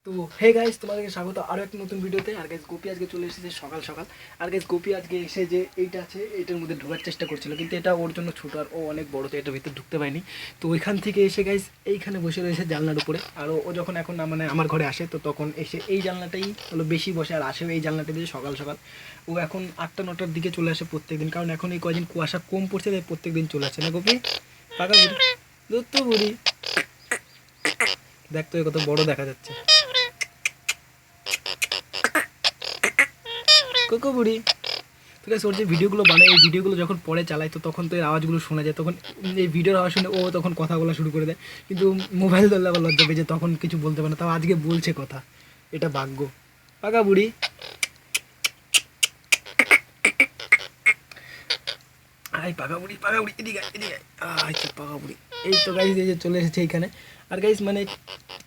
তো hey guys, তোমাদেরকে স্বাগত আরও একটা নতুন ভিডিওতে। আর গাইস গোপী আজকে চলে এসেছে সকাল সকাল। আর গাইস গোপী আজকে এসে যে এইটা আছে এইটার মধ্যে ঢোকার চেষ্টা করছিল, কিন্তু এটা ওর জন্য ছোটো আর ও অনেক বড়, তো এটার ভিতরে ঢুকতে পায়নি। তো ওইখান থেকে এসে গাইস এইখানে বসে রয়েছে জানলার উপরে। আর ও যখন এখন মানে আমার ঘরে আসে তো তখন এসে এই জানলাটাই হলো বেশি বসে, আর আসেও এই জানলাটা দিয়ে সকাল সকাল। ও এখন 8টা 9টার দিকে চলে আসে প্রত্যেকদিন, কারণ এখন এই কদিন কুয়াশা কম পড়ছে, তাই প্রত্যেকদিন চলে আসে না গোপী? পাকা বুড়ি, দত্ত বুড়ি, দেখ তো কত বড় দেখা যাচ্ছে কোকো বুড়ি। ঠিক আছে, ওর যে ভিডিওগুলো বানায় এই ভিডিওগুলো যখন পরে চালায় তো তখন তো এর আওয়াজগুলো শোনা যায়, তখন এই ভিডিওর আওয়াজ শুনে ও তখন কথা বলা শুরু করে দেয়, কিন্তু মোবাইল ধরলে আবার লজ্জা পেয়ে যে তখন কিছু বলতে পারে না। তাও আজকে বলছে কথা, এটা ভাগ্য। পাকা বুড়ি, আয় পাকা বুড়ি, পাকা বুড়ি, এদিকে এদিকে আচ্ছা পাকা বুড়ি। এই তো গাইজ এই যে চলে এসেছে এইখানে। আর গাইজ মানে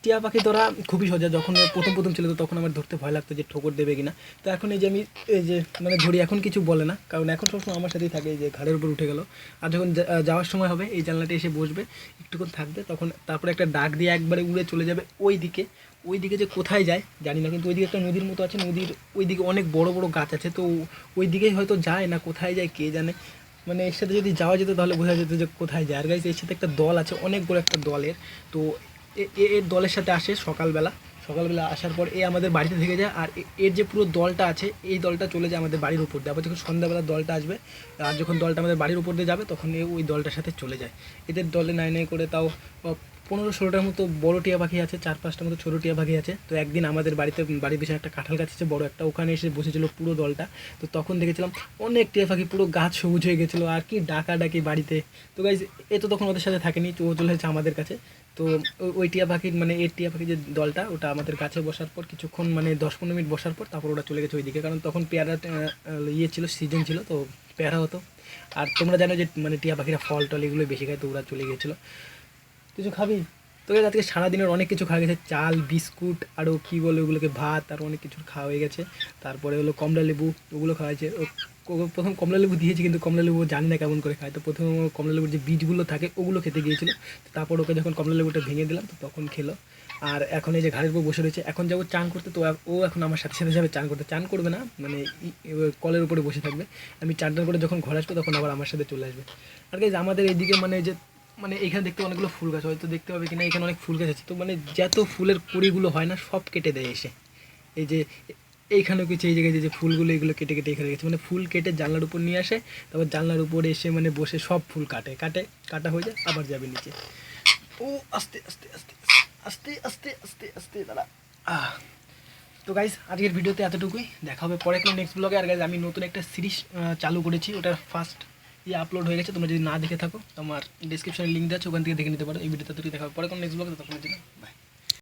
টিয়া পাখি ধরা খুবই সোজা। যখন প্রথম প্রথম ছিল তো তখন আমার ধরতে ভয় লাগতো যে ঠোকর দেবে কিনা। তো এখন এই যে আমি এই যে মানে ধরি, এখন কিছু বলে না, কারণ এখন সবসময় আমার সাথেই থাকে। এই যে ঘাড়ের উপর উঠে গেল, আর যখন যাওয়ার সময় হবে এই জানলাটা এসে বসবে, একটুক্ষণ থাকবে, তখন তারপরে একটা ডাক দিয়ে একবারে উড়ে চলে যাবে ওই দিকে। ওই দিকে যে কোথায় যায় জানি না, কিন্তু ওই দিকে একটা নদীর মতো আছে, নদীর ওই দিকে অনেক বড় বড় গাছ আছে, তো ওই দিকেই হয়তো যায়, না কোথায় যায় কে জানে। মানে এর সাথে যদি যাওয়া যেত তাহলে বোঝা যেত যে কোথায় যায়। আর গাইস এর সাথে একটা দল আছে, অনেক বড় একটা দলের। তো এর দলের সাথে আসে সকালবেলা। সকালবেলা আসার পর আমাদের বাড়িতে থেকে যায়, আর এর যে পুরো দলটা আছে এই দলটা চলে যায় আমাদের বাড়ির উপর দিয়ে। আবার যখন সন্ধ্যাবেলা দলটা আসবে, আর যখন দলটা আমাদের বাড়ির উপর দিয়ে যাবে তখন ওই দলটার সাথে চলে যায়। এদের দলে নাই নাই করে তাও 15-16টার মতো বড় টিয়া পাখি আছে, 4-5টার মতো ছোটো টিয়া পাখি আছে। তো একদিন আমাদের বাড়ির পিছনে একটা কাঁঠাল গাছ আছে বড় একটা, ওখানে এসে বসেছিল পুরো দলটা। তো তখন দেখেছিলাম অনেক টিয়া পাখি, পুরো গাছ সবুজ হয়ে গেছিলো, আর কি ডাকাডাকি বাড়িতে। তো গাইজ এ তো তখন ওদের সাথে থাকেনি, তো ও চলে এসেছে আমাদের কাছে। তো ওই টিয়া পাখির মানে এর টিয়া পাখি যে দলটা ওটা আমাদের কাছে বসার পর কিছুক্ষণ মানে 10-15 মিনিট বসার পর তারপর ওরা চলে গেছে ওইদিকে, কারণ তখন পেয়ারা ইয়ে ছিল, সিজন ছিল, তো পেয়ারা হতো। আর তোমরা জানো যে মানে টিয়া পাখিরা ফল টল এগুলো বেশি খায়, তো ওরা চলে গিয়েছিলো। কিছু খাবি? তোকে আজকে সারাদিনের অনেক কিছু খাওয়া গেছে, চাল বিস্কুট আরও কী বলে ওগুলোকে, ভাত, আর অনেক কিছু খাওয়া হয়ে গেছে। তারপরে হলো কমলা লেবু, ওগুলো খাওয়া হয়েছে। প্রথম কমলা লেবু দিয়েছি, কিন্তু কমলা লেবু জানি না কেমন করে খায়। তো প্রথমে কমলা লেবুর যে বীজগুলো থাকে ওগুলো খেতে গিয়েছিলো। তারপর ওকে যখন কমলা লেবুটা ভেঙে দিলাম তো তখন খেলো। আর এখন এই যে ঘাড়ের উপর বসে রয়েছে, এখন যাবো চান করতে। তো ও এখন আমার সাথে সাথে যাবে চান করতে। চান করবে না মানে কলের উপরে বসে থাকবে, আমি চান টান করে যখন ঘরে আসবো তখন আবার আমার সাথে চলে আসবে। আর গাইজ আমাদের এইদিকে মানে যে মানে এখানে দেখতে অনেকগুলো ফুল গাছ, হয়তো দেখতে পাবে কিনা, এখানে অনেক ফুল গাছ আছে। তো মানে যত ফুলের কুড়িগুলো হয় না সব কেটে দেয় এসে। এই যে এইখানেও কিছু এই জায়গায় যে ফুলগুলো এগুলো কেটে কেটে এখানে গেছে, মানে ফুল কেটে জানলার উপর নিয়ে আসে, তারপর জানলার উপরে এসে মানে বসে সব ফুল কাটা হয়ে যায়, আবার যাবে নিচে। ও আস্তে আস্তে আস্তে আস্তে আস্তে আস্তে আস্তে দাঁড়া। তো গাইজ আজকের ভিডিওতে এতটুকুই, দেখা হবে পরে কোনো নেক্সট ব্লগে। আর গাইজ আমি নতুন একটা সিরিজ চালু করেছি, ওটার ফার্স্ট আপলোড হয়ে গেছে। তোমরা যদি না দেখে থাকো তোমার ডিসক্রিপশনে লিঙ্ক দেওয়া আছে, ওখান থেকে দেখে নিতে পারো। এই ভিডিওতে দেখা হবে পরে কোনো নেক্সট ব্লগে, তখন বাই।